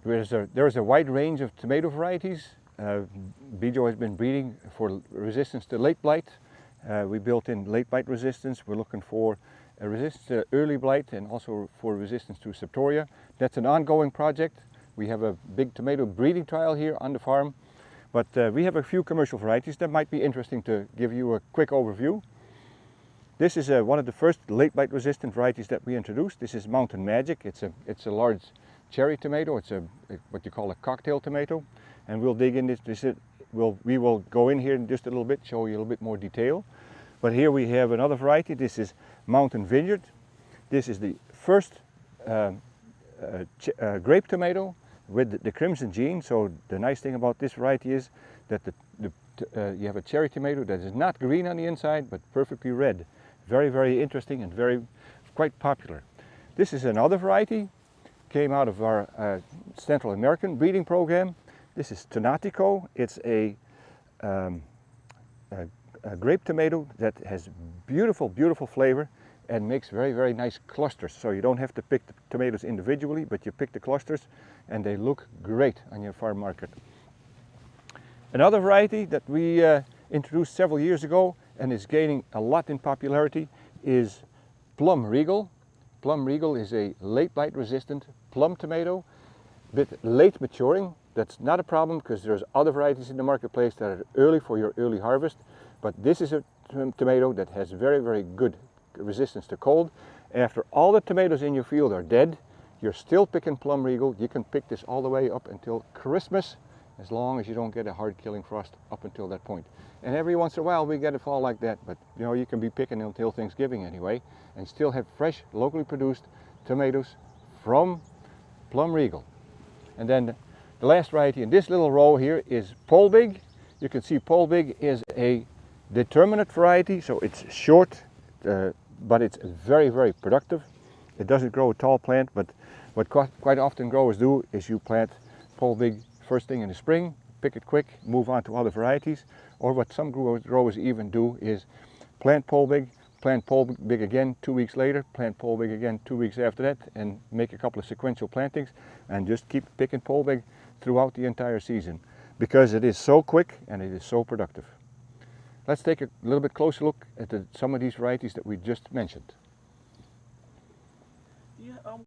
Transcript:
There is a wide range of tomato varieties. Bejo has been breeding for resistance to late blight. We built in late blight resistance. We're looking for a resistance to early blight and also for resistance to septoria. That's an ongoing project. We have a big tomato breeding trial here on the farm, but we have a few commercial varieties that might be interesting to give you a quick overview. This is one of the first late blight resistant varieties that we introduced. This is Mountain Magic. It's a large cherry tomato. It's what you call a cocktail tomato, and we'll dig in this. We will go in here in just a little bit, show you a little bit more detail. But here we have another variety. This is Mountain Vineyard. This is the first grape tomato with the crimson gene. So the nice thing about this variety is that you have a cherry tomato that is not green on the inside but perfectly red. Very, very interesting and quite popular. This is another variety, came out of our Central American breeding program. This is Tonatico. It's a grape tomato that has beautiful, beautiful flavor and makes very, very nice clusters. So you don't have to pick the tomatoes individually, but you pick the clusters and they look great on your farm market. Another variety that we introduced several years ago and is gaining a lot in popularity is Plum Regal. Plum Regal is a late blight resistant plum tomato, a bit late maturing. That's not a problem because there's other varieties in the marketplace that are early for your early harvest, but this is a tomato that has very, very good resistance to cold. After all the tomatoes in your field are dead, you're still picking Plum Regal. You can pick this all the way up until Christmas, as long as you don't get a hard killing frost up until that point. And every once in a while we get a fall like that, but you know, you can be picking until Thanksgiving anyway and still have fresh, locally produced tomatoes from Plum Regal. And then the last variety in this little row here is Polbig. You can see Polbig is a determinate variety, so it's short, but it's very, very productive. It doesn't grow a tall plant, but what quite often growers do is you plant Polbig first thing in the spring, pick it quick, move on to other varieties. Or what some growers even do is plant Polbig again 2 weeks later, plant Polbig again 2 weeks after that, and make a couple of sequential plantings and just keep picking Polbig throughout the entire season because it is so quick and it is so productive. Let's take a little bit closer look at some of these varieties that we just mentioned.